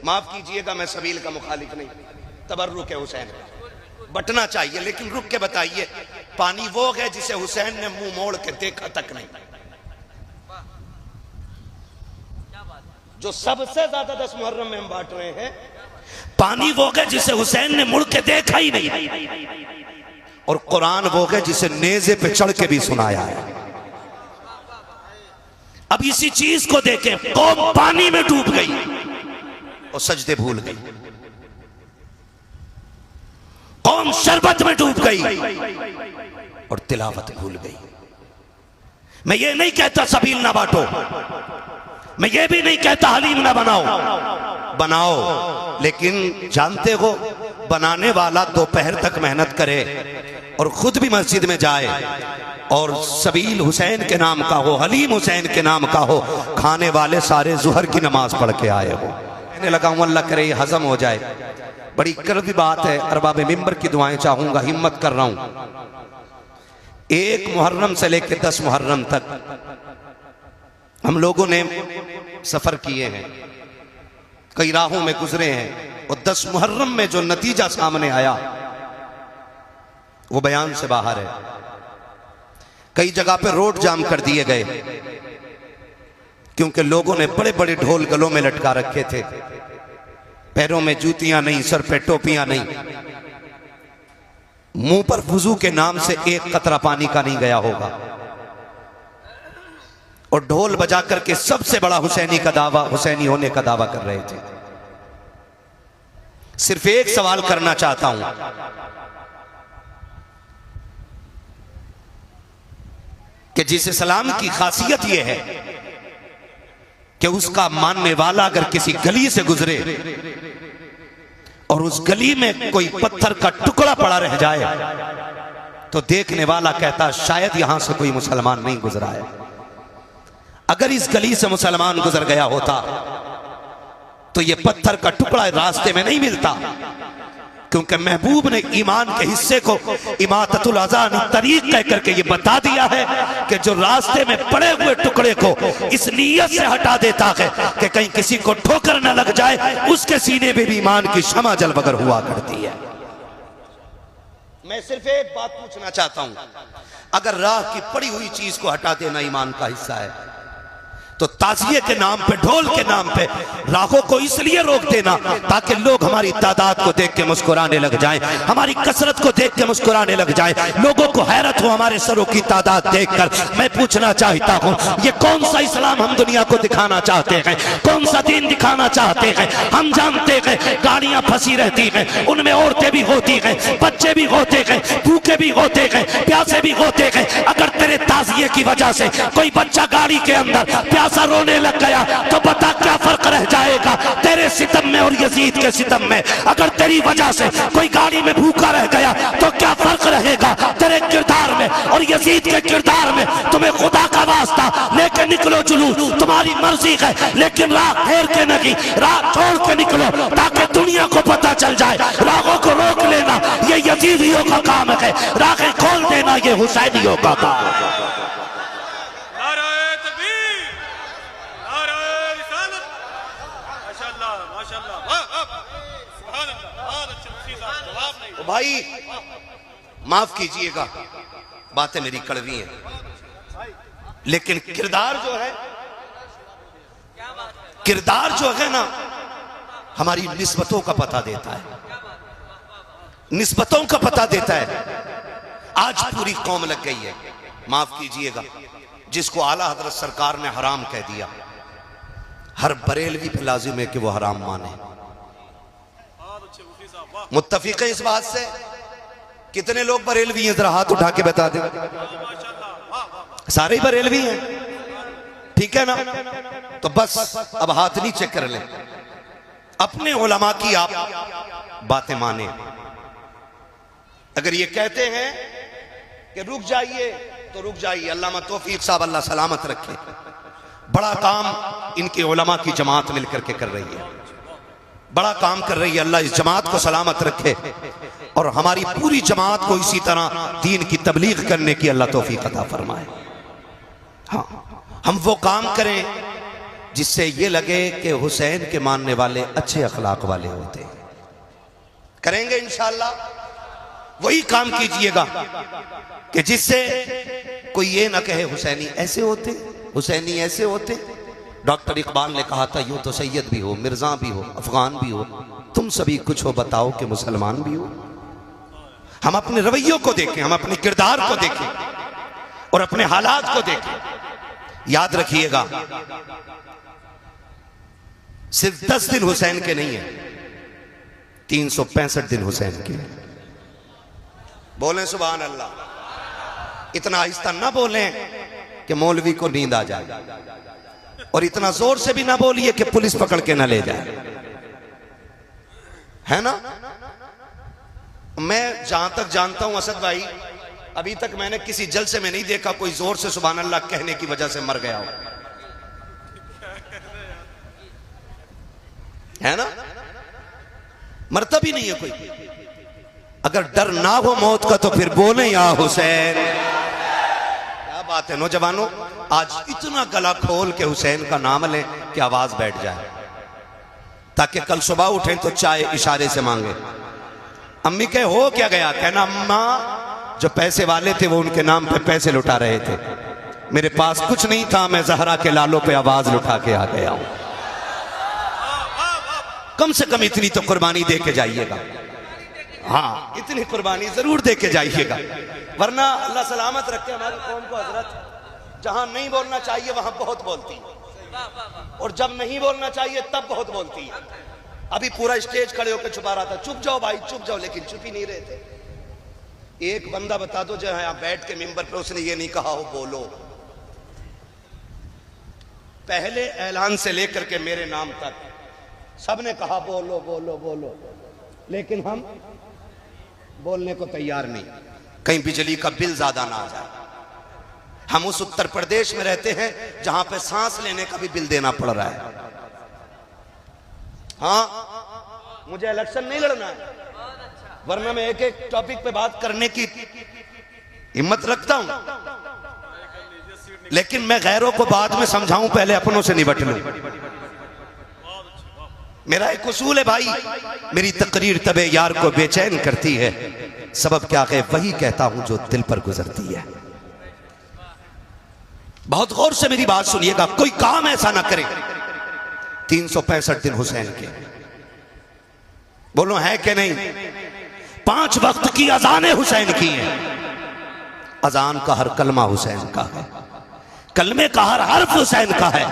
माफ कीजिएगा, मैं सबील का मुखालिफ नहीं, तबर्रुक है हुसैन बटना चाहिए, लेकिन रुक के बताइए पानी वो है जिसे हुसैन ने मुंह मोड़ के देखा तक नहीं, जो सबसे ज्यादा 10 मुहर्रम में हम बांट रहे हैं, पानी वो है जिसे हुसैन ने मुड़ के देखा ही नहीं, और कुरान वो है जिसे नेज़े पे चढ़ के भी सुनाया है। अब इसी चीज को देखें, कौम पानी में डूब गई और सजदे भूल गई, कौम शरबत में डूब गई और तिलावत भूल गई। मैं ये नहीं कहता सबील ना बांटो, मैं ये भी नहीं कहता हलीम ना बनाओ, बनाओ, लेकिन जानते हो बनाने वाला दोपहर तक मेहनत करे और खुद भी मस्जिद में जाए और सबील हुसैन के नाम का हो, हलीम हुसैन के नाम का हो, खाने वाले सारे जुहर की नमाज पढ़ के आए हो। कहने लगा हूं अल्लाह करे ये हजम हो जाए। बड़ी कड़वी बात है, अरबाब मिंबर की दुआएं चाहूंगा, हिम्मत कर रहा हूं। 1 मुहर्रम से लेकर 10 मुहर्रम तक हम लोगों ने सफर किए हैं, कई राहों में गुजरे हैं, और 10 मुहर्रम में जो नतीजा सामने आया वो बयान से बाहर है। कई जगह पे रोड जाम कर दिए गए क्योंकि लोगों ने बड़े बड़े ढोल गलों में लटका रखे थे, पैरों में जूतियां नहीं, सर पे टोपियां नहीं, मुंह पर वुजू के नाम से एक कतरा पानी का नहीं गया होगा, और ढोल बजा करके सबसे बड़ा हुसैनी का दावा, हुसैनी होने का दावा कर रहे थे। सिर्फ एक सवाल करना चाहता हूं कि जिस इस्लाम की खासियत यह है कि उसका मानने वाला अगर किसी गली से गुजरे और उस गली में कोई पत्थर का टुकड़ा पड़ा रह जाए तो देखने वाला कहता शायद यहां से कोई मुसलमान नहीं गुजरा है। अगर इस गली से मुसलमान गुजर गया होता तो यह पत्थर का टुकड़ा रास्ते में नहीं मिलता, क्योंकि महबूब ने ईमान के हिस्से को इमाततुल अज़ान तरीक कह करके ये बता दिया है कि जो रास्ते में पड़े हुए टुकड़े को इस नीयत से हटा देता है कि कहीं किसी को ठोकर न लग जाए, उसके सीने में भी ईमान की शमा जलवगर हुआ करती है। मैं सिर्फ एक बात पूछना चाहता हूं, अगर राह की पड़ी हुई चीज को हटा देना ईमान का हिस्सा है तो ताज़िये के नाम पे, ढोल के नाम पे राहों को इसलिए रोक देना ताकि लोग हमारी तादाद को देख के मुस्कुराने लग जाएं, हमारी कसरत को देख के मुस्कुराने लग जाएं, लोगों को हैरत हो हमारे सरों की तादाद देखकर। मैं पूछना चाहता हूं, ये कौन सा इस्लाम हम दुनिया को दिखाना चाहते हैं, कौन सा दीन दिखाना चाहते हैं? हम जानते हैं गाड़ियां फंसी रहती हैं, उनमें औरतें भी होती हैं, बच्चे भी होते हैं, भूखे भी होते हैं, प्यासे भी होते हैं। अगर तेरे ताज़िये की वजह से कोई बच्चा गाड़ी के अंदर रोने लग गया तो बता क्या फर्क रह जाएगा तेरे सितम में और यजीद के सितम में? अगर तेरी वजह से कोई गाड़ी में भूखा रह गया तो क्या फर्क रहेगा तेरे किरदार में और यजीद के किरदार में? तुम्हें खुदा का वास्ता लेके निकलो जुलूस, तुम्हारी मर्जी है, लेकिन राह फेर के नहीं, राह छोड़ के निकलो ताकि दुनिया को पता चल जाए। राहों को रोक लेना ये यजीदियों का काम है, राहें खोल देना ये हुसैनियों का काम है। भाई माफ कीजिएगा, बातें मेरी कड़वी हैं, लेकिन किरदार जो है ना, हमारी निस्बतों का पता देता है, निस्बतों का पता देता है। आज पूरी कौम लग गई है, माफ कीजिएगा, जिसको आला हजरत सरकार ने हराम कह दिया, हर बरेलवी पे लाजिम है कि वो हराम माने। मुत्तफिक है इस बात से? कितने लोग बरेलवी हैं, जरा हाथ उठा के बता दें। सारे ही बरेलवी हैं, ठीक है ना? तो बस अब हाथ नीचे कर लें, अपने उलमा की आप बातें माने। अगर ये कहते हैं कि रुक जाइए तो रुक जाइए, अल्लामा तौफीक साहब अल्लाह सलामत रखे, बड़ा काम इनके उलमा की जमात मिलकर के कर रही है, बड़ा काम कर रही है। अल्लाह इस जमात को सलामत रखे और हमारी पूरी जमात को इसी तरह दीन की तबलीग करने की अल्लाह तौफीक अता फरमाए। हाँ, हम वो काम करें जिससे ये लगे कि हुसैन के मानने वाले अच्छे अखलाक वाले होते हैं। करेंगे इंशाअल्लाह, वही काम कीजिएगा कि जिससे कोई ये ना कहे हुसैनी ऐसे होते, हुसैनी ऐसे होते। डॉक्टर इकबाल ने कहा था, यूं तो सैयद भी हो, मिर्जा भी हो, अफगान भी हो, तुम सभी कुछ हो, बताओ कि मुसलमान भी हो। हम अपने रवैयों को देखें, हम अपने किरदार को देखें और अपने हालात को देखें। याद रखिएगा, सिर्फ 10 दिन हुसैन के नहीं है, 365 दिन हुसैन के। बोलें सुभान अल्लाह। इतना आहिस्ता ना बोलें कि मौलवी को नींद आ जाए, और इतना जोर से भी ना बोलिए कि पुलिस पकड़ के ना ले जाए, है ना। मैं जहां तक जानता हूं असद भाई, अभी तक मैंने किसी जलसे में नहीं देखा कोई जोर से सुभान अल्लाह कहने की वजह से मर गया हो, है ना। मरता भी नहीं है कोई। अगर डर ना हो मौत का तो फिर बोले या हुसैन। क्या बात है नौजवानों, आज इतना गला खोल के हुसैन का नाम लें कि आवाज बैठ जाए, ताकि कल सुबह उठें तो चाय इशारे से मांगे। अम्मी कहे हो क्या गया, कहना अम्मा जो पैसे वाले थे वो उनके नाम पे पैसे लुटा रहे थे, मेरे पास कुछ नहीं था, मैं जहरा के लालों पे आवाज लुटा के आ गया हूं। कम से कम इतनी तो कुर्बानी दे के जाइएगा। हाँ, इतनी कुर्बानी जरूर दे के जाइएगा, वरना अल्लाह सलामत रखे हमारी कौम को। हजरत जहां नहीं बोलना चाहिए वहां बहुत बोलती है, और जब नहीं बोलना चाहिए तब बहुत बोलती है। अभी पूरा स्टेज खड़े होकर छुपा रहा था, चुप जाओ भाई चुप जाओ, लेकिन चुप ही नहीं रहे थे। एक बंदा बता दो जो यहां बैठ के मिंबर पे उसने ये नहीं कहा हो बोलो। पहले ऐलान से लेकर के मेरे नाम तक सबने कहा बोलो बोलो बोलो, लेकिन हम बोलने को तैयार नहीं, कहीं बिजली का बिल ज्यादा ना आ जाए। हम उस उत्तर प्रदेश में रहते हैं जहां पे सांस लेने का भी बिल देना पड़ रहा है। हाँ, मुझे इलेक्शन नहीं लड़ना है, वरना मैं एक एक टॉपिक पे बात करने की हिम्मत रखता हूं, लेकिन मैं गैरों को बाद में समझाऊं, पहले अपनों से निपट लूं। मेरा एक उसूल है भाई, मेरी तकरीर तबे यार को बेचैन करती है, सबब क्या है वही कहता हूं जो दिल पर गुजरती है। बहुत गौर से मेरी बात सुनिएगा, कोई काम ऐसा ना करे। 365 दिन हुसैन के, बोलो है कि नहीं। 5 वक्त की अजानें हुसैन की हैं, अजान का हर कलमा हुसैन का है, कलमे का हर हर्फ हुसैन का है।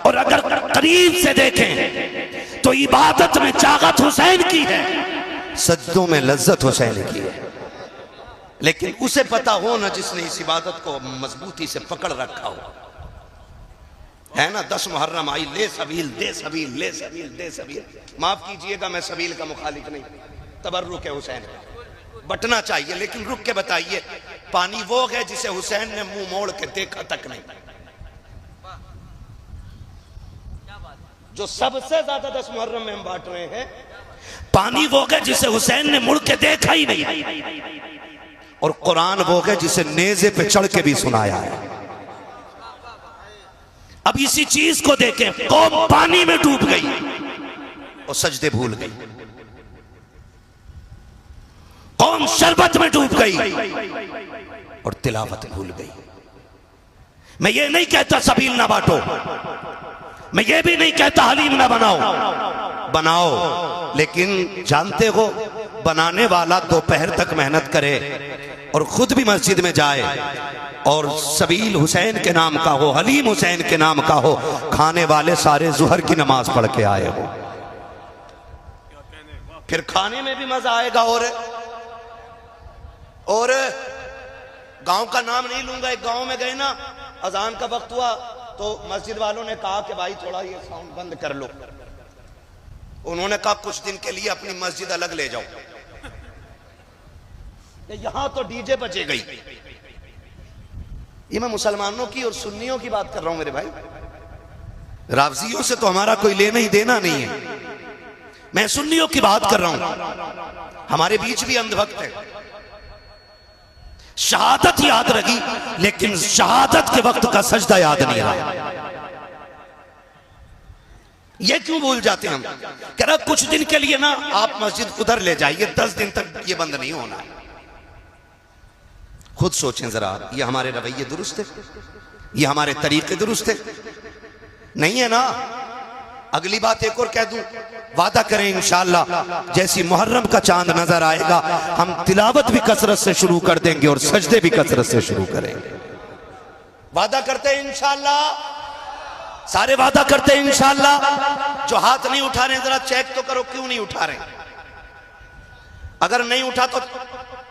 और अगर करीब से देखें तो इबादत में चागत हुसैन की है, सज्जों में लज्जत हुसैन की है। लेकिन उसे पता हो ना जिसने इस इबादत को मजबूती से पकड़ रखा हो, है ना। 10 मुहर्रम आई, ले सबील दे सबील, ले सबील दे सबील। माफ कीजिएगा मैं सबील का मुखालिफ नहीं, तबर्रुक है हुसैन का, बटना चाहिए, लेकिन रुक के बताइए पानी वो है जिसे हुसैन ने मुंह मोड़ के देखा तक नहीं, जो सबसे ज्यादा 10 मुहर्रम में हम बांट रहे हैं। पानी वो है जिसे हुसैन ने मुड़ के देखा ही नहीं, और कुरान वो है जिसे नेज़े पे चढ़ के भी सुनाया है। अब इसी चीज को देखें, कौम पानी में डूब गई और सजदे भूल गई, कौम शरबत में डूब गई और तिलावत भूल गई। मैं ये नहीं कहता सबील ना बांटो, मैं ये भी नहीं कहता हलीम ना बनाओ, बनाओ, लेकिन जानते हो बनाने वाला दोपहर तक मेहनत करे और खुद भी मस्जिद में जाए, और सबील हुसैन के नाम का हो, हलीम हुसैन के नाम का हो, खाने वाले सारे जुहर की नमाज पढ़ के आए हो, फिर खाने में भी मजा आएगा। और गांव का नाम नहीं लूंगा, एक गांव में गए ना, अजान का वक्त हुआ तो मस्जिद वालों ने कहा कि भाई थोड़ा ये साउंड बंद कर लो। उन्होंने कहा कुछ दिन के लिए अपनी मस्जिद अलग ले जाओ, यहां तो डीजे बजे गई। ये मैं मुसलमानों की और सुन्नियों की बात कर रहा हूं मेरे भाई, रावजियों से तो हमारा कोई लेना ही देना नहीं है, मैं सुन्नियों की बात कर रहा हूं। हमारे बीच भी अंधभक्त है, शहादत याद रही लेकिन शहादत के वक्त का सजदा याद नहीं रहा। ये क्यों भूल जाते हम? कह रहा कुछ दिन के लिए ना आप मस्जिद उधर ले जाइए, 10 दिन तक ये बंद नहीं होना है। खुद सोचें जरा, ये हमारे रवैये दुरुस्त है? ये हमारे तरीके दुरुस्त है? नहीं है ना। अगली बात एक और कह दूं, वादा करें इंशाअल्लाह जैसी मुहर्रम का चांद नजर आएगा हम तिलावत भी कसरत से शुरू कर देंगे और सजदे भी कसरत से शुरू करेंगे। वादा करते हैं इंशाअल्लाह, सारे वादा करते हैं इंशाअल्लाह। जो हाथ नहीं उठा रहे जरा चेक तो करो क्यों नहीं उठा रहे। अगर नहीं उठा तो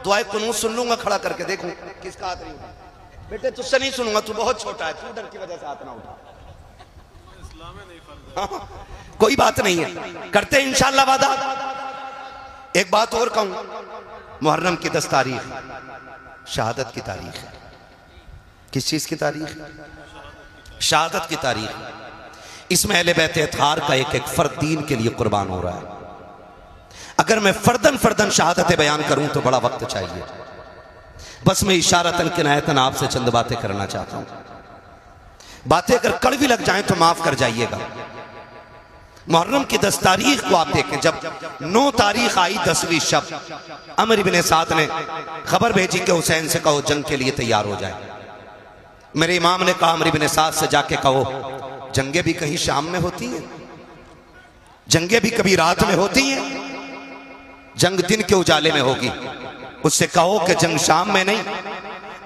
दुआए कुनूत सुन लूंगा, खड़ा करके देखूं किसका हाथ नहीं उठा। बेटे तुझसे नहीं सुनूंगा, तू बहुत छोटा है, तू डर की वजह से हाथ ना उठा। हाँ, कोई बात नहीं है, करते हैं इंशाअल्लाह वादा। एक बात और कहूं, मुहर्रम की 10 तारीख शहादत की तारीख है। किस चीज की तारीख? शहादत की तारीख। इसमें अहले बैत अतहार का एक एक फर्द दीन के लिए कुर्बान हो रहा है। अगर मैं फर्दन फर्दन शहादतें बयान करूं तो बड़ा वक्त चाहिए। बस मैं इशारतन किनायतन आपसे चंद बातें करना चाहता हूं। बातें अगर कड़वी लग जाएं तो माफ कर जाइएगा। मुहर्रम की 10 तारीख को आप देखें, जब 9 तारीख आई 10वीं शब, अमर इब्ने साद ने खबर भेजी कि हुसैन से कहो जंग के लिए तैयार हो जाए। मेरे इमाम ने कहा अमर इब्ने साद से जाके कहो जंगे भी कहीं शाम में होती हैं, जंगे भी कभी रात में होती हैं, जंग दिन के उजाले में होगी। उससे कहो कि जंग शाम में नहीं,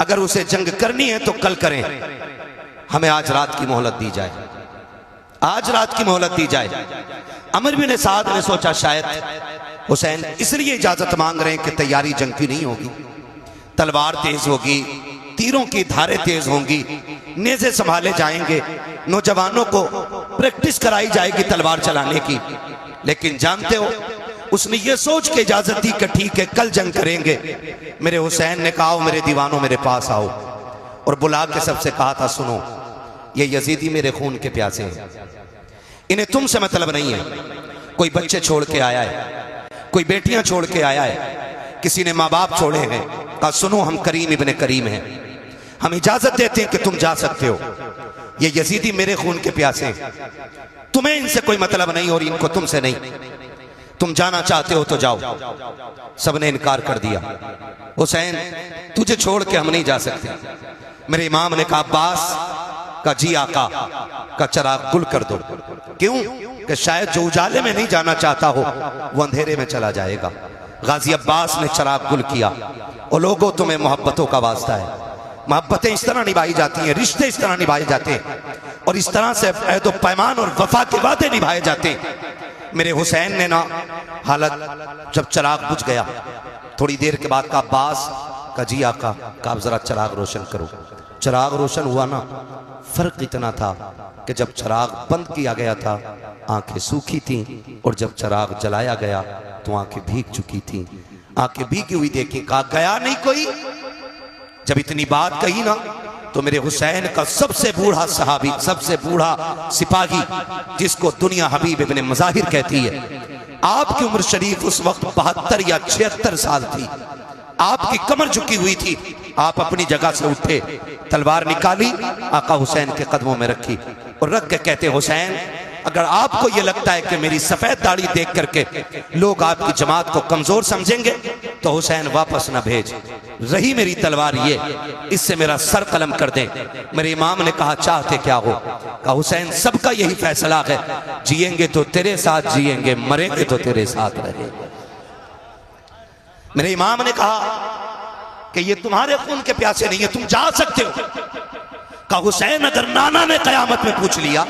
अगर उसे जंग करनी है तो कल करें, हमें आज रात की मोहलत दी जाए, आज रात की मोहलत दी जाए। अमर बिन साद ने सोचा शायद हुसैन इसलिए इजाजत मांग रहे हैं कि तैयारी जंग की नहीं होगी, तलवार तेज होगी, तीरों की धारें तेज होंगी, नेज़े संभाले जाएंगे, नौजवानों को प्रैक्टिस कराई जाएगी तलवार चलाने की। लेकिन जानते हो उसने ये सोच के इजाजत दी कि ठीक है कल जंग करेंगे। मेरे हुसैन ने कहा मेरे दीवानों मेरे पास आओ, और बुला के सबसे कहा था सुनो ये यजीदी मेरे खून के प्यासे हैं, इन्हें तुमसे मतलब नहीं है। कोई बच्चे छोड़ के आया है, कोई बेटियां छोड़ के आया है, किसी ने माँ बाप छोड़े हैं। कहा सुनो हम करीम इब्ने करीम हैं, हम इजाजत देते हैं कि तुम जा सकते हो। ये यजीदी मेरे खून के प्यासे हैं, तुम्हें इनसे कोई मतलब नहीं और इनको तुमसे नहीं, तुम जाना चाहते हो तो जाओ। सबने इनकार कर दिया, हुसैन तुझे छोड़ के हम नहीं जा सकते। मेरे इमाम ने कहा अब्बास का जी आका का चिराग गुल कर दो। क्यों? कि शायद जो उजाले में नहीं जाना चाहता हो वो अंधेरे में चला जाएगा। गाजी अब्बास ने चिराग गुल किया। और लोगों तुम्हें मोहब्बतों का वास्ता है, मोहब्बतें इस तरह निभाई जाती हैं, रिश्ते इस तरह निभाए जाते हैं, और इस तरह से अहद पैमान और वफा के वादे निभाए जाते हैं। मेरे हुसैन ने ना हालत जब चिराग बुझ गया, थोड़ी देर के बाद का अब्बास का जी आका का आप जरा चिराग रोशन करो। चिराग रोशन हुआ ना, फर्क इतना था कि जब चिराग बंद किया गया था आंखें सूखी थीं, और जब चिराग जलाया गया तो आंखें भीग चुकी थीं। आंखें भीगी हुई देखी, कहा गया नहीं कोई। जब इतनी बात कही ना तो मेरे हुसैन का सबसे बूढ़ा सहाबी, सबसे बूढ़ा सिपाही, जिसको दुनिया हबीब इब्ने मज़ाहिर कहती है, आपकी उम्र शरीफ उस वक्त 72 या 76 साल थी, आपकी कमर झुकी हुई थी। आप अपनी जगह से उठे, तलवार निकाली, आका हुसैन के कदमों में रखी, और रख के कहते हुसैन अगर आपको यह लगता है कि मेरी सफेद दाढ़ी देख करके लोग आपकी जमात को कमजोर समझेंगे तो हुसैन वापस न भेज, रही मेरी तलवार ये, इससे मेरा सर कलम कर दें। मेरे इमाम ने कहा चाहते क्या हो? कहा हुसैन सबका यही फैसला है, जिएंगे तो तेरे साथ जिएंगे, मरेंगे तो तेरे साथ रहेंगे। मेरे इमाम ने कहा कि ये तुम्हारे खून के प्यासे नहीं है, तुम जा सकते हो। कहा हुसैन अगर नाना ने कयामत में पूछ लिया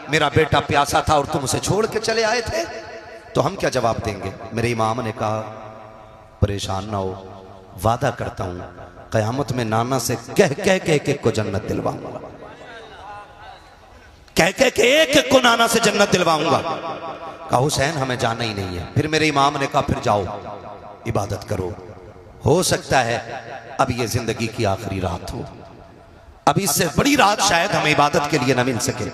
मेरा बेटा प्यासा था और तुम उसे छोड़ के चले आए थे तो हम क्या जवाब देंगे? मेरे इमाम ने कहा परेशान ना हो, वादा करता हूं कयामत में नाना से कह कह के एक एक को जन्नत दिलवाऊंगा, कह कह के एक एक को नाना से जन्नत दिलवाऊंगा। कहा हुसैन हमें जाना ही नहीं है। फिर मेरे इमाम ने कहा फिर जाओ इबादत करो, हो सकता है अब ये जिंदगी की आखिरी रात हो, अब इससे बड़ी रात शायद हमें इबादत के लिए न मिल सके।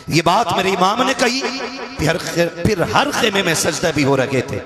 ये बात मेरे इमाम ने कही। फिर हर खेमे में सजदा भी हो रहे थे,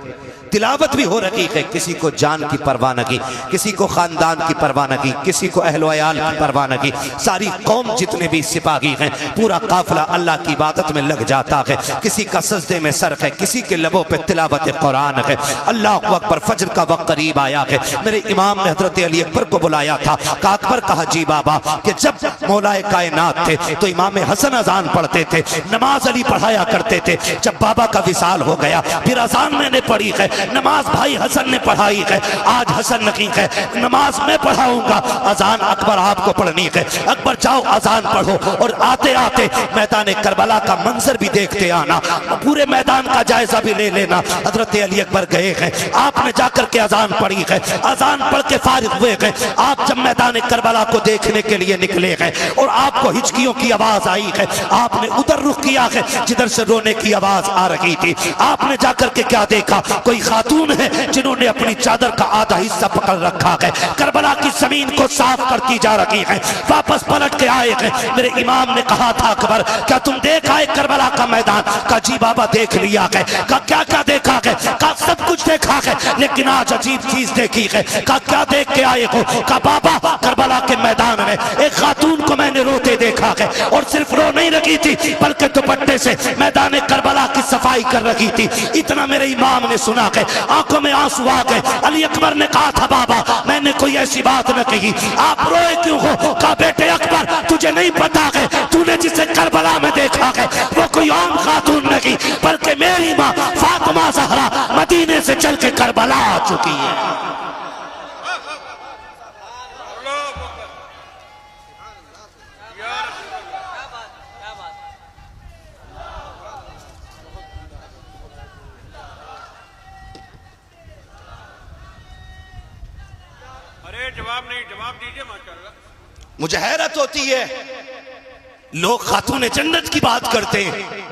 तिलावत भी हो रही है, किसी को जान की परवाह न की, किसी को खानदान की परवाह न की, किसी को अहलो अयाल की परवाह न की। सारी कौम जितने भी सिपाही हैं, पूरा काफिला अल्लाह की इबादत में लग जाता है। किसी का सजदे में सर है, किसी के लबों पे तिलावत कुरान है। अल्लाह अकबर, फजर का वक्त करीब आया है। मेरे इमाम ने हजरत अली अकबर को बुलाया था। का अकबर कहा जी बाबा कि जब मौलाए कायनात थे तो इमाम हसन अजान पढ़ते थे, नमाज अली पढ़ाया करते थे। जब बाबा का विसाल हो गया फिर अजान मैंने पढ़ी है, नमाज भाई हसन ने पढ़ाई है। आज हसन नहीं है, नमाज मैं पढ़ाऊंगा, अजान अकबर आपको पढ़नी है। अकबर जाओ अजान पढ़ो और आते आते मैदान करबला का मंजर भी देखते आना, पूरे मैदान का जायजा भी ले लेना। हजरत अली अकबर गए हैं, आपने जाकर के अजान पढ़ी है, अजान पढ़ के फारिग हुए हैं। आप जब मैदान करबला को देखने के लिए निकले हैं और आपको हिचकियों की आवाज आई है, आपने उधर रुख किया है जिधर से रोने की आवाज आ रही थी। आपने जाकर के क्या देखा, कोई खातून है जिन्होंने अपनी चादर का आधा हिस्सा पकड़ रखा है, करबला की जमीन को साफ करती जा रही है। वापस पलट के आए हैं। मेरे इमाम ने कहा था अकबर क्या तुम देखा है करबला का मैदान? का जी बाबा देख लिया है। का क्या क्या देखा है? का सब कुछ देखा है, लेकिन आज अजीब चीज देखी है। का क्या देख के आए हो? का बाबा करबला के मैदान में एक खातून को मैंने रोते देखा है, और सिर्फ रो नहीं रही थी बल्कि दुपट्टे से मैदान करबला की सफाई कर रही थी। इतना मेरे इमाम ने सुना है, आंखों में आंसू आ गए। अली अकबर ने कहा था बाबा मैंने कोई ऐसी बात न कही, आप रोए क्यों हो? का बेटे अकबर तुझे नहीं पता है, तूने जिसे करबला में देखा है वो कोई आम खातून नहीं बल्कि मेरी माँ फातिमा ज़हरा मदीने से चल के करबला आ चुकी है। अरे जवाब नहीं, जवाब दीजिए माशाअल्लाह। मुझे हैरत होती है, लोग खातून जन्नत की बात करते हैं,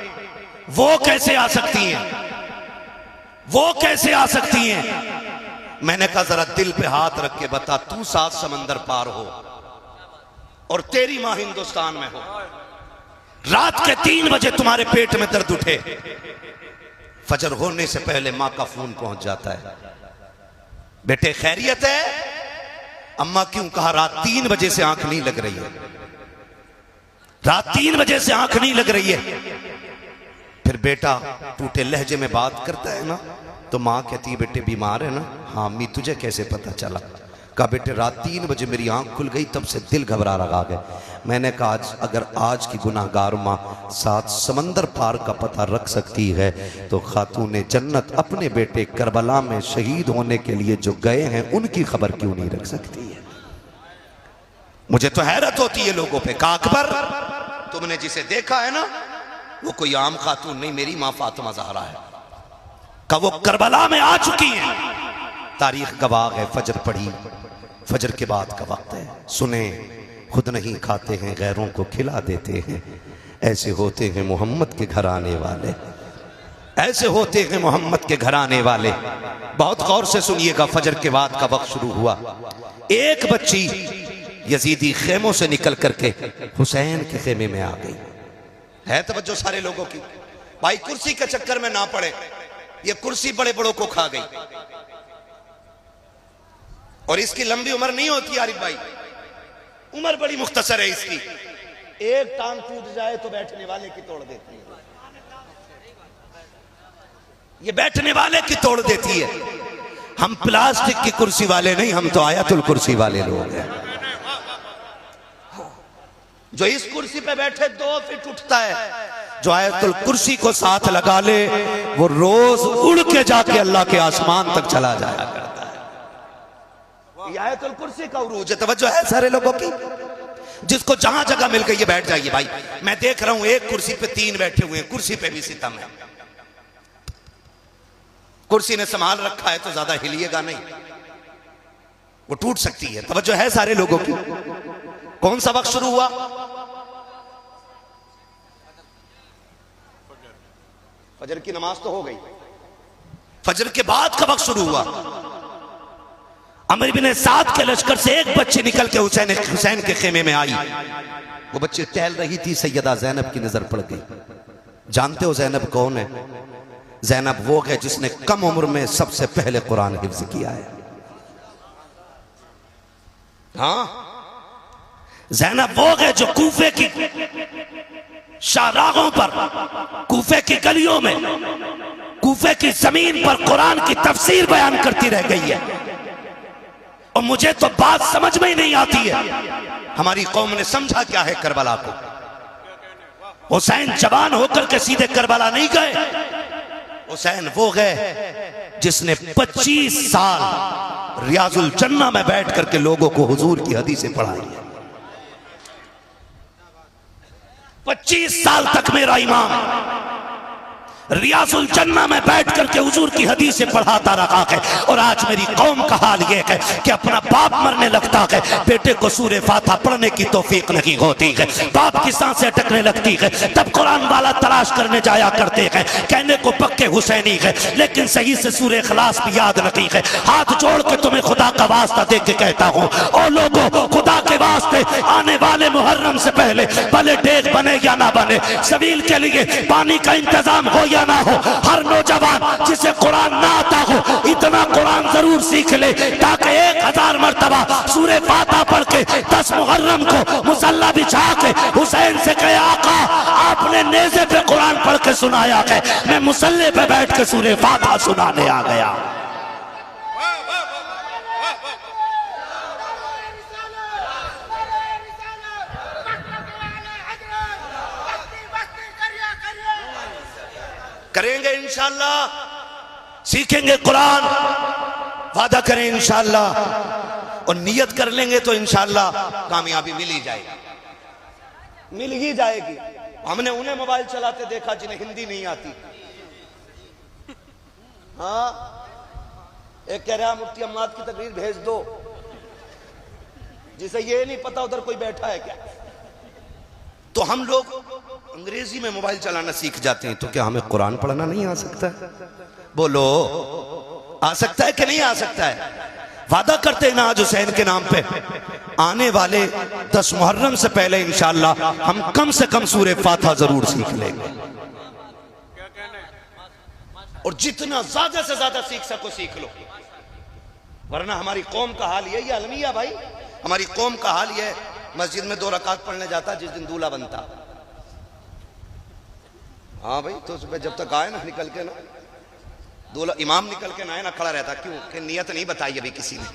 वो कैसे आ सकती हैं? वो कैसे आ सकती हैं? मैंने कहा जरा दिल पे हाथ रख के बता, तू 7 समंदर पार हो और तेरी मां हिंदुस्तान में हो, रात के 3 बजे तुम्हारे पेट में दर्द उठे, फजर होने से पहले मां का फोन पहुंच जाता है, बेटे खैरियत है? अम्मा क्यों? कहा रात 3 बजे से आंख नहीं लग रही है, रात 3 बजे से आंख नहीं लग रही है। फिर बेटा टूटे लहजे में बात करता है ना, तो माँ कहती है बेटे बीमार है ना? हाँ अम्मी तुझे कैसे पता चला? कहा बेटे रात 3 बजे मेरी आंख खुल गई, तब से दिल घबरा रहा है। मैंने कहा अगर आज की गुनाहगार माँ 7 समंदर पार का पता रख सकती है तो खातून जन्नत अपने बेटे करबला में शहीद होने के लिए जो गए हैं उनकी खबर क्यों नहीं रख सकती है? मुझे तो हैरत होती है लोगों पे। कहा अकबर तुमने जिसे देखा है ना वो कोई आम खातून नहीं, मेरी माँ फातिमा ज़हरा है। कहा वो करबला में आ चुकी हैं, तारीख गवाह है। फजर पढ़ी, फजर के बाद का वक्त है, सुने खुद नहीं खाते हैं गैरों को खिला देते हैं, ऐसे होते हैं मोहम्मद के घर आने वाले, ऐसे होते हैं मोहम्मद के घर आने वाले। बहुत गौर से सुनिएगा, फजर के बाद का वक्त शुरू हुआ। एक बच्ची यजीदी खेमों से निकल करके हुसैन के खेमे में आ गई। है तवज्जो सारे लोगों की? भाई कुर्सी के चक्कर में ना पड़े, ये कुर्सी बड़े बड़ों को खा गई और इसकी लंबी उम्र नहीं होती आरिफ भाई, उम्र बड़ी मुख्तसर है इसकी। एक टांग टूट जाए तो बैठने वाले की तोड़ देती है, ये बैठने वाले की तोड़ देती है। हम प्लास्टिक की कुर्सी वाले नहीं, हम तो आयतुल कुर्सी वाले लोग हैं। जो इस कुर्सी पे बैठे 2 फीट उठता है, जो आयतुल कुर्सी को साथ लगा ले वो रोज उड़ के जाके अल्लाह के आसमान तक चला जाया करता है। ये आयतुल कुर्सी का उरूज है। तवज्जो है सारे लोगों की? जिसको जहां जगह मिल गई है बैठ जाइए भाई। मैं देख रहा हूं एक कुर्सी पे 3 बैठे हुए हैं, कुर्सी पे भी सितम है। कुर्सी ने संभाल रखा है तो ज्यादा हिलिएगा नहीं, वो टूट सकती है। तवज्जो है सारे लोगों की? कौन सा वक्त शुरू हुआ? फजर की नमाज तो हो गई, फजर के बाद का वक्त शुरू हुआ। अमर बिन साद के लश्कर से एक बच्ची निकल के हुसैन के खेमे में आई। वो बच्ची टहल रही थी, सैयदा ज़ैनब की नजर पड़ गई। जानते हो ज़ैनब कौन है? ज़ैनब वो है जिसने कम उम्र में सबसे पहले कुरान हिफ्ज किया है। हाँ, ज़ैनब वो है जो कूफे की शाहराहों पर, कूफे की गलियों में, कूफे की जमीन पर कुरान की तफसीर बयान करती रह गई है। और मुझे तो बात समझ में ही नहीं आती है, हमारी कौम ने समझा क्या है करबला को। हुसैन जवान होकर के सीधे करबला नहीं गए। हुसैन वो गए जिसने 25 साल रियाजुल जन्ना में बैठ करके लोगों को हुजूर की हदीसें पढ़ाई है। 25 साल तक मेरा इमाम रियाजुल जन्ना में बैठ करके हुजूर की हदीसें पढ़ाता रहा है। और आज मेरी कौम का हाल यह है कि अपना बाप मरने लगता है, बेटे को सूरे फातिहा पढ़ने की तौफीक नहीं होती है, बाप की सांसें अटकने लगती है, तब कुरान वाला तलाश करने जाया करते हैं। कहने को पक्के हुसैनी है लेकिन सही से सूरे इखलास भी याद नहीं है। हाथ जोड़ के तुम्हें खुदा का वास्ता दे के कहता हूँ, और लोगों खुदा के वास्ते आने वाले मुहर्रम से पहले भले डेग बने या ना बने, सबील के लिए पानी का इंतजाम हो या ना हो, हर नौजवान जिसे कुरान ना आता हो इतना कुरान जरूर सीख ले ताकि 1000 मर्तबा सूरे फातिहा पढ़ के 10 मुहर्रम को मुसल्ला बिछा के हुसैन से कहे, आका आपने नेज़े पे कुरान पढ़ के सुनाया है, मैं मुसल्ले पे बैठ के सूरे फातिहा सुनाने आ गया। करेंगे इंशाअल्लाह, सीखेंगे कुरान, वादा करें इंशाअल्लाह, और नियत कर लेंगे तो इंशाअल्लाह कामयाबी मिल ही जाएगी, मिल ही जाएगी। हमने उन्हें मोबाइल चलाते देखा जिन्हें हिंदी नहीं आती। हाँ, एक कह रहा मुफ्ती अम्माद की तकरीर भेज दो, जिसे ये नहीं पता उधर कोई बैठा है क्या। तो हम लोग अंग्रेजी में मोबाइल चलाना सीख जाते हैं, तो क्या हमें कुरान पढ़ना नहीं आ सकता है? बोलो, आ सकता है कि नहीं आ सकता है? वादा करते हैं ना आज हुसैन के नाम पे, आने वाले 10 मुहर्रम से पहले इंशाअल्लाह हम कम से कम सूरे फातिहा जरूर सीख लेंगे, और जितना ज्यादा से ज्यादा सीख सको सीख लो। वरना हमारी कौम का हाल यही अलमिया भाई, हमारी कौम का हाल यह, मस्जिद में 2 रकात पढ़ने जाता जिस दिन दूल्हा बनता। हाँ भाई, तो सुबह जब तक आए ना निकल के ना, दूल्हा इमाम निकल के ना आए ना, खड़ा रहता। क्यों? कि नियत नहीं बताई अभी किसी ने,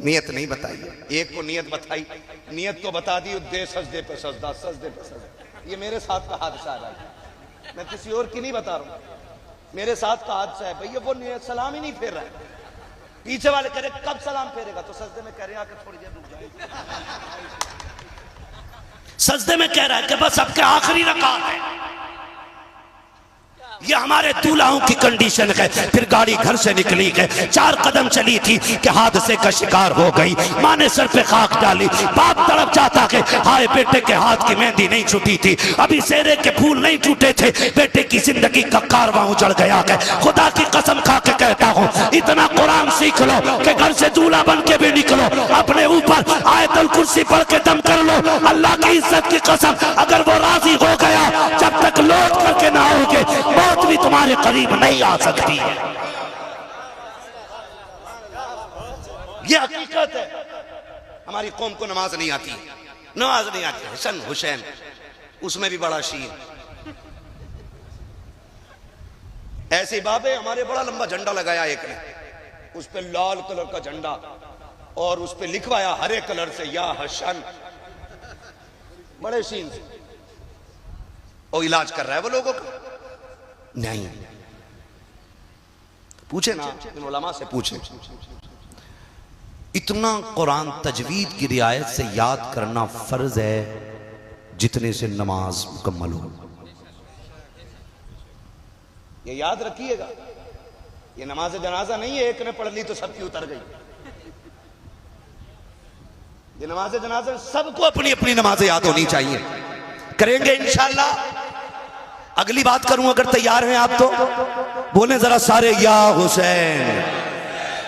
नियत नहीं बताई। एक को नियत बताई, नियत तो बता दी, दे सजदे पे सजदा, सजदे पे सजदा। ये मेरे साथ का हादसा है भाई, मैं किसी और की नहीं बता रहा हूँ, मेरे साथ का हादसा है भैया। वो नियत सलाम ही नहीं फेर रहा है, पीछे वाले कह रहे कब सलाम फेरेगा, तो सजदे में कह रहे आकर थोड़ी देर रुक जाए, सजदे में कह रहा है कि बस अब के आखिरी रकात है। ये हमारे दूल्हाओं की कंडीशन है। फिर गाड़ी घर से निकली है, 4 कदम चली थी कि हादसे का शिकार हो गई। माँ ने सर पे खाक डाली, बाप तड़प जाता है, हाय बेटे के हाथ की मेहंदी नहीं छूटी थी, अभी सेरे के फूल नहीं टूटे थे, बेटे की जिंदगी का कारवां उजड़ गया है। खुदा की कसम खा के कहता हूँ, इतना कुरान सीख लो कि घर से दूल्हा बन के भी निकलो, अपने ऊपर आयतुल कुर्सी पढ़ के दम कर लो। अल्लाह की इज्जत की कसम, अगर वो राजी हो गया, जब तक लौट करके ना आओगे मौत भी तुम्हारे करीब नहीं आ सकती है। ये हकीकत है। हमारी कौम को नमाज नहीं आती, नमाज नहीं आती। हसन हुसैन उसमें भी बड़ा शीर। ऐसे बाबे हमारे बड़ा लंबा झंडा लगाया एक ने, उस पे लाल कलर का झंडा, और उस पे लिखवाया हरे कलर से या हसन, बड़े शीन से। और इलाज कर रहा है वो लोगों का। नहीं, पूछे ना इन उलमा से पूछे। इतना कुरान तजवीद की रियायत से याद करना फर्ज है जितने से नमाज मुकम्मल हो। ये याद रखिएगा, ये नमाज जनाजा नहीं है एक ने पढ़ ली तो सबकी उतर गई। ये नमाज जनाजा सबको अपनी अपनी नमाज याद होनी चाहिए। करेंगे इंशाअल्लाह। अगली बात करूं, अगर तैयार हैं आप तो बोले जरा सारे या हुसैन।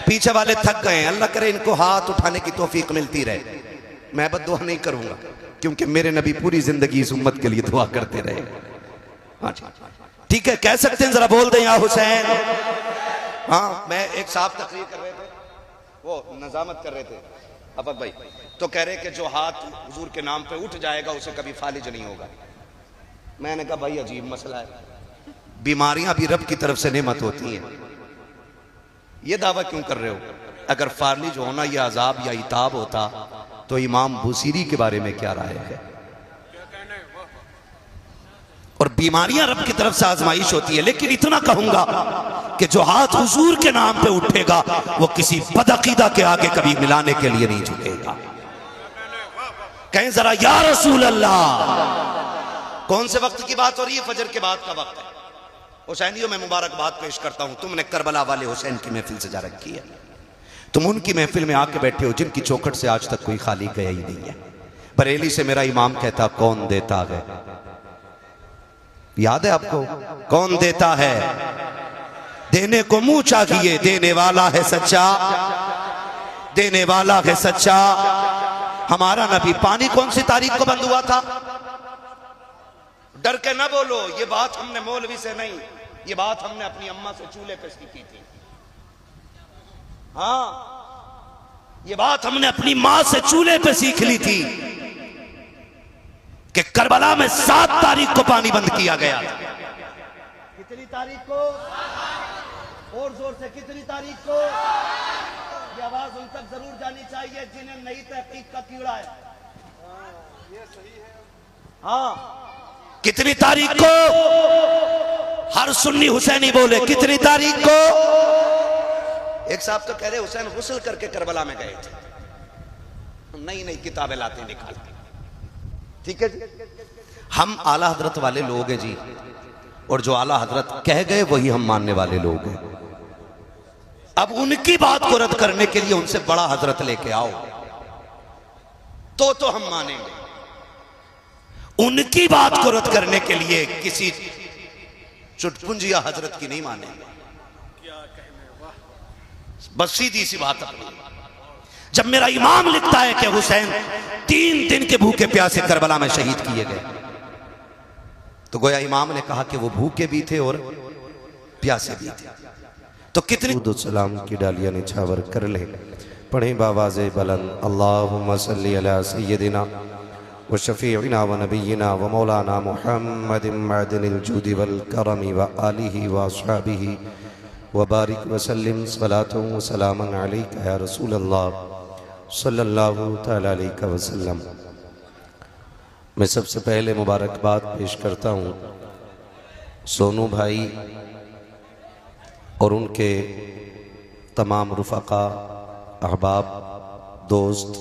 पीछे वाले थक गए, अल्लाह करे इनको हाथ उठाने की तौफीक मिलती रहे। मैं बद्दुआ नहीं करूंगा क्योंकि मेरे नबी पूरी जिंदगी इस उम्मत के लिए दुआ करते रहे। हाँ जी, ठीक है, कह सकते हैं, जरा बोल दें या हुसैन। हाँ, मैं एक साहब तकरीर कर रहे थे, वो नजामत कर रहे थे अफक भाई, तो कह रहे कि जो हाथ हुजूर के नाम पे उठ जाएगा उसे कभी फालिज नहीं होगा। मैंने कहा भाई अजीब मसला है, बीमारियां भी रब की तरफ से नेमत होती हैं, ये दावा क्यों कर रहे हो? अगर फालिज होना यह अजाब या इताब होता तो इमाम बुसीरी के बारे में क्या राय है? और बीमारियां रब की तरफ से आजमाइश होती है, लेकिन इतना कहूंगा कि जो हाथ हुजूर के नाम पे उठेगा वो किसी बदअकीदा के आगे कभी मिलाने के लिए नहीं झुकेगा। कहें जरा या रसूल अल्लाह। कौन से वक्त की बात हो रही है? फजर के बाद का वक्त है। हुसैनियों में मुबारकबाद पेश करता हूं, तुमने करबला वाले हुसैन की महफिल सजा रखी है, तुम उनकी महफिल में आके बैठे हो जिनकी चौखट से आज तक कोई खाली गया ही नहीं है। बरेली से मेरा इमाम कहता कौन देता है, याद है आपको? कौन देता है? देने को मुंह चाहिए, देने वाला है सच्चा, देने वाला है सच्चा। हमारा नबी, पानी कौन सी तारीख को बंद हुआ था? डर के ना बोलो, ये बात हमने मौलवी से नहीं, ये बात हमने अपनी अम्मा से चूल्हे पे सीखी थी। हाँ, ये बात हमने अपनी मां से चूल्हे पे सीख ली थी कि करबला में 7 तारीख को पानी बंद किया गया था। कितनी तारीख को? और जोर से, कितनी तारीख को? ये आवाज उन तक जरूर जानी चाहिए जिन्हें नई तहकीक का कीड़ा है। ये सही है। हाँ, कितनी तारीख को? हर सुन्नी हुसैनी बोले कितनी तारीख को? एक साहब तो कह रहे हुसैन गुस्ल करके करबला में गए थे। नई नई किताबें लाते निकालते। ठीक है जी, हम आला हजरत वाले लोग हैं जी, और जो आला हजरत कह गए वही हम मानने वाले लोग हैं। अब उनकी बात को रद्द करने के लिए उनसे बड़ा हजरत लेके आओ तो हम मानेंगे। उनकी बात को रद्द करने के लिए किसी चुटपुंजिया हजरत की नहीं मानेंगे। बस सीधी सी बात है। जब मेरा इमाम लिखता है कि हुसैन 3 दिन के भूखे प्यासे करबला में शहीद किए गए, तो गोया इमाम ने कहा कि वो भूखे भी थे और प्यासे भी थे। तो कितनी सलाम की डालियां निछावर कर ले, पढ़े बावाज़े बुलंद अल्लाहुम्मा सल्ली अला सय्यदिना व शफीइना व नबीना व मौलाना मुहम्मदिन मअदनिल जूदि वल करमी व आलिहि व अस्हाबिहि व बारिक व सल्लिम सलातु व सलामन अलैका या रसूल अल्लाह सल्लल्लाहु तआला अलैहि वसल्लम। मैं सबसे पहले मुबारकबाद पेश करता हूँ सोनू भाई और उनके तमाम रुफ़क़ा, अहबाब, दोस्त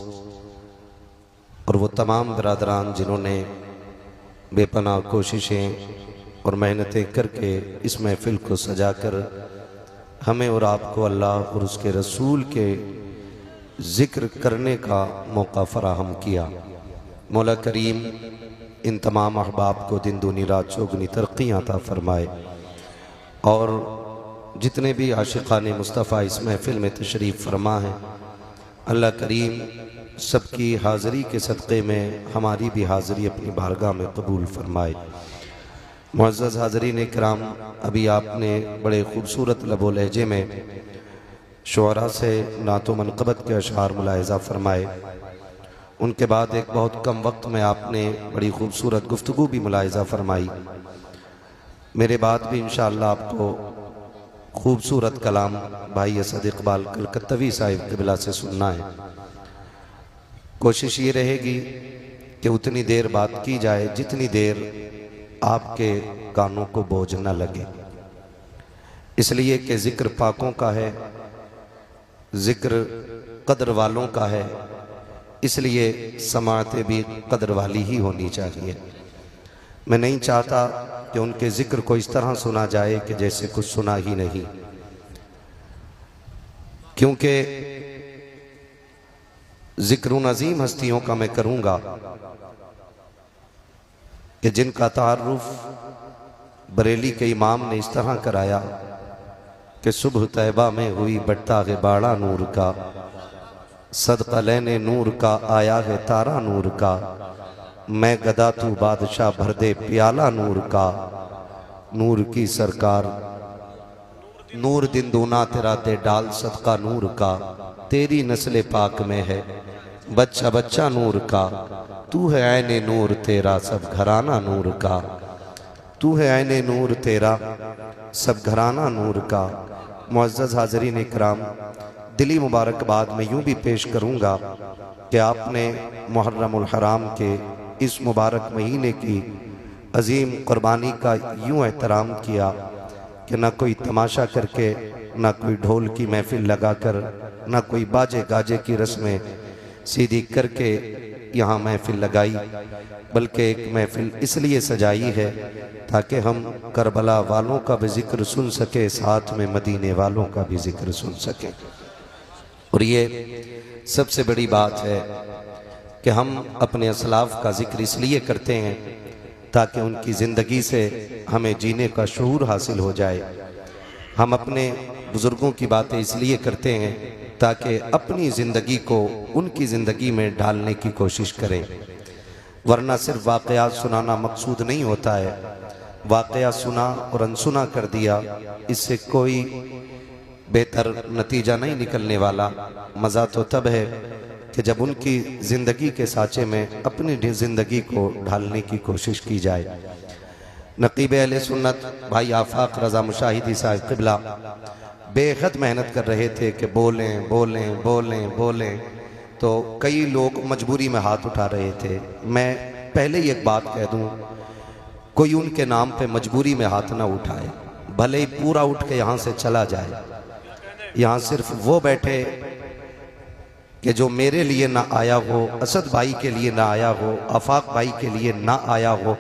और वो तमाम बरादरान जिन्होंने बेपनाह कोशिशें और मेहनतें करके इस महफ़िल को सजा कर हमें और आपको अल्लाह और उसके रसूल के ज़िक्र करने का मौका फ़राहम किया। मौला करीम इन तमाम अहबाब को दिन दूनी रात चौगुनी तरक्की अता फ़रमाए, और जितने भी आशिक़ाने मुस्तफ़ा इस महफ़िल में तशरीफ़ फरमा है, अल्लाह करीम सबकी हाज़री के सदक़े में हमारी भी हाज़री अपनी बारगाह में कबूल फरमाए। मुअज़्ज़ज़ हाज़रीन इकराम, अभी आपने बड़े ख़ूबसूरत लबो लहजे में शुअरा से नातो मनक़बत के अशार मुलाहिज़ा फरमाए। उनके बाद एक बहुत कम वक्त में आपने बड़ी खूबसूरत गुफ्तगू भी मुलाहिज़ा फरमाई। मेरे बाद भी इंशाअल्लाह आपको खूबसूरत कलाम भाई असद इकबाल कलकत्तवी साहिब क़िबला से सुनना है। कोशिश ये रहेगी कि उतनी देर बात की जाए जितनी देर आपके कानों को बोझ न लगे, इसलिए कि ज़िक्र पाकों का है, ज़िक्र कदर वालों का है, इसलिए समाअतें भी कदर वाली ही होनी चाहिए। मैं नहीं चाहता कि उनके ज़िक्र को इस तरह सुना जाए कि जैसे कुछ सुना ही नहीं, क्योंकि ज़िक्र अज़ीम हस्तियों का मैं करूँगा कि जिनका तारुफ बरेली के इमाम ने इस तरह कराया कि सुबह तैबा में हुई बट्टा है बाड़ा नूर का, सदका लेने नूर का आया है तारा नूर का, मैं गदा तू बादशाह भर दे प्याला नूर का, नूर की सरकार, नूर दिन दूना तेरा दे डाल सदका नूर का, तेरी नस्ल पाक में है बच्चा बच्चा नूर का, तू है ऐने नूर तेरा सब घराना नूर का, तू है ऐने नूर तेरा सब घराना नूर का। मुअज़्ज़ज़ हाज़रीन इकराम, दिली मुबारकबाद मैं यूँ भी पेश करूँगा कि आपने मुहर्रमुल हराम के इस मुबारक महीने की अजीम कुर्बानी का यूँ एहतराम किया कि ना कोई तमाशा करके, ना कोई ढोल की महफिल लगाकर, ना कोई बाजे गाजे की रस्में सीधी करके यहाँ महफिल लगाई, बल्कि एक महफिल इसलिए सजाई है ताकि हम करबला वालों का भी जिक्र सुन सके, साथ में मदीने वालों का भी जिक्र सुन सके। और ये सबसे बड़ी बात है कि हम अपने असलाफ का जिक्र इसलिए करते हैं ताकि उनकी ज़िंदगी से हमें जीने का शऊर हासिल हो जाए। हम अपने बुज़ुर्गों की बातें इसलिए करते हैं ताकि अपनी ज़िंदगी को उनकी ज़िंदगी में ढालने की कोशिश करें, वरना सिर्फ वाक़यात सुनाना मकसूद नहीं होता है। वाक़या सुना और अनसुना कर दिया, इससे कोई बेहतर नतीजा नहीं निकलने वाला। मज़ा तो तब है कि जब उनकी ज़िंदगी के साँचे में अपनी ज़िंदगी को ढालने की कोशिश की जाए। नक़ीब अहले सुन्नत भाई आफाक रज़ा मुशाहिदी साहिब क़िबला बेहद मेहनत कर रहे थे कि बोलें बोलें बोलें बोलें, तो कई लोग मजबूरी में हाथ उठा रहे थे। मैं पहले ही एक बात कह दूं, कोई उनके नाम पे मजबूरी में हाथ ना उठाए, भले ही पूरा उठ के यहाँ से चला जाए। यहाँ सिर्फ वो बैठे कि जो मेरे लिए ना आया हो, असद भाई के लिए ना आया हो, आफाक भाई के लिए ना आया हो,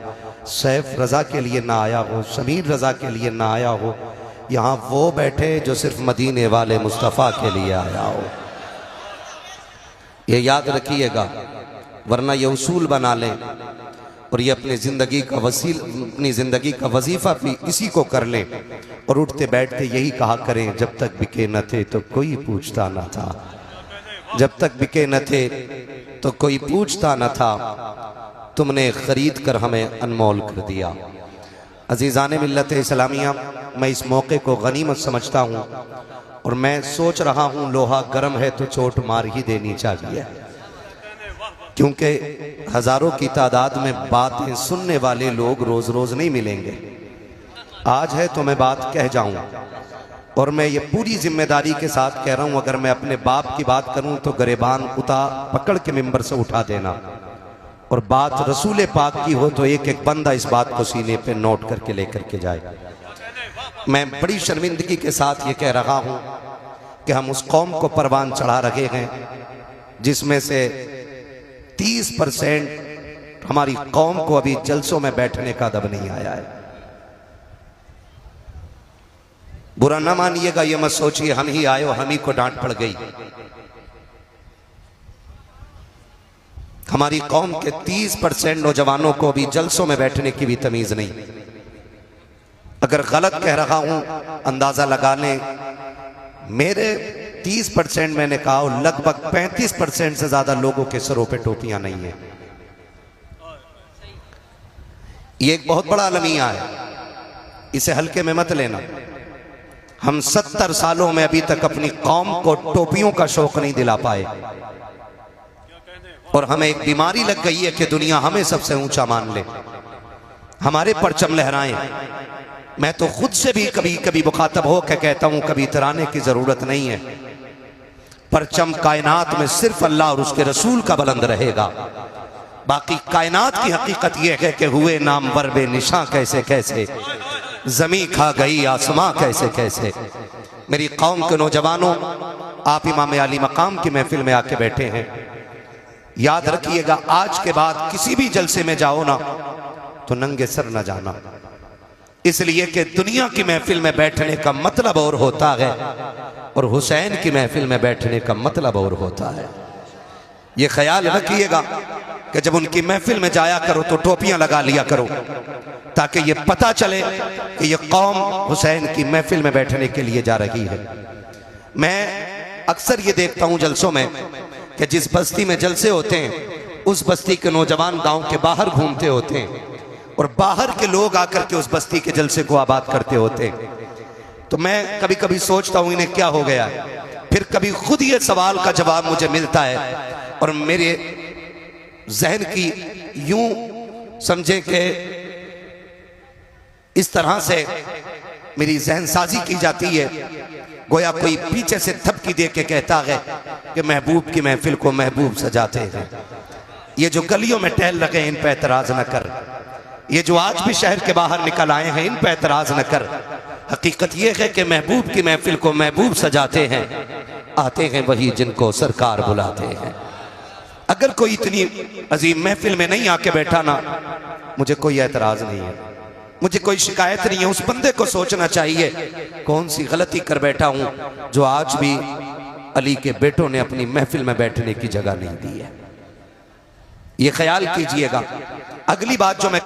सैफ रज़ा के लिए ना आया हो, समीर रज़ा के लिए ना आया हो। यहाँ वो बैठे जो सिर्फ मदीने वाले मुस्तफ़ा के लिए आया हो। ये याद रखिएगा, वरना ये उसूल बना लें और ये अपनी ज़िंदगी का अपनी ज़िंदगी का वजीफ़ा भी इसी को कर लें और उठते बैठते यही कहा करें, जब तक बिके न थे तो कोई पूछता न था, जब तक बिके न थे तो कोई पूछता न था, तुमने खरीद कर हमें अनमोल कर दिया। अजीज़ान मिल्लत इस्लामिया, मैं इस मौके को गनीमत समझता हूँ और मैं सोच रहा हूँ लोहा गर्म है तो चोट मार ही देनी चाहिए, क्योंकि हज़ारों की तादाद में बातें सुनने वाले लोग रोज़ रोज़ नहीं मिलेंगे। आज है तो मैं बात कह जाऊँ, और मैं ये पूरी जिम्मेदारी के साथ कह रहा हूँ, अगर मैं अपने बाप की बात करूँ तो गरेबान पकड़ के मिंबर से उठा देना, और बात रसूल पाक की हो तो एक एक बंदा इस बात को सीने पे नोट करके लेकर के जाए। मैं बड़ी शर्मिंदगी के साथ ये कह रहा हूँ कि हम उस कौम को परवान चढ़ा रहे हैं जिसमें से 30% हमारी कौम को अभी जलसों में बैठने का दब नहीं आया है। बुरा ना मानिएगा, ये मत सोचिए हम ही आए और हम ही को डांट पड़ गई। हमारी कौम के 30% नौजवानों को अभी जलसों में बैठने की भी तमीज नहीं। अगर गलत कह रहा हूं अंदाजा लगा लें, मेरे 30% मैंने कहा, लगभग 35% से ज्यादा लोगों के सरों पे टोपियां नहीं है। ये एक बहुत बड़ा अलमिया है, इसे हल्के में मत लेना। हम 70 सालों में अभी तक अपनी कौम को टोपियों का शौक नहीं दिला पाए, और हमें एक बीमारी लग गई है कि दुनिया हमें सबसे ऊंचा मान ले, हमारे परचम लहराएं। मैं तो खुद से भी कभी कभी मुखातब हो के कहता हूं, कभी इतराने की जरूरत नहीं है। परचम कायनात में सिर्फ अल्लाह और उसके रसूल का बुलंद रहेगा। बाकी कायनात की हकीकत यह है कि हुए नामवर बेनिशां कैसे कैसे, जमी खा गई आसमां कैसे कैसे। मेरी कौम के नौजवानों, आप इमाम अली मकाम की महफिल में आके बैठे हैं, याद रखिएगा आज के बाद किसी भी जलसे में जाओ ना तो नंगे सर न जाना, इसलिए कि दुनिया की महफिल में बैठने का मतलब और होता है और हुसैन की महफिल में बैठने का मतलब और होता है। ये ख्याल रखिएगा कि जब उनकी महफिल में जाया करो तो टोपियां लगा लिया करो, ताकि ये पता चले कि ये कौम हुसैन की महफिल में बैठने के लिए जा रही है। मैं अक्सर ये देखता हूं जलसों में कि जिस बस्ती में जलसे होते हैं उस बस्ती के नौजवान गांव के बाहर घूमते होते हैं और बाहर के लोग आकर के उस बस्ती के जलसे को आबाद करते होते। तो मैं कभी कभी सोचता हूं इन्हें क्या हो गया, फिर कभी खुद ये सवाल का जवाब मुझे मिलता है और मेरे जहन की यूं समझे कि इस तरह से मेरी जहन साजी की जाती है, गोया कोई पीछे से थपकी दे के कहता है कि महबूब की महफिल को महबूब सजाते हैं। ये जो गलियों में टहल लगे इन पे एतराज न कर, ये जो आज भी शहर के बाहर निकल आए हैं इन पे एतराज न कर। हकीकत ये है कि महबूब की महफिल को महबूब सजाते हैं, आते हैं वही जिनको सरकार बुलाते हैं। अगर कोई इतनी अजीम महफिल में नहीं आके बैठा ना, मुझे कोई एतराज नहीं है, मुझे कोई शिकायत नहीं है। उस बंदे को सोचना चाहिए कौन सी गलती कर बैठा हूं जो आज भी अली के बेटों ने अपनी महफिल में बैठने की जगह नहीं दी है। ये ख्याल कीजिएगा। अगली बात जो मैं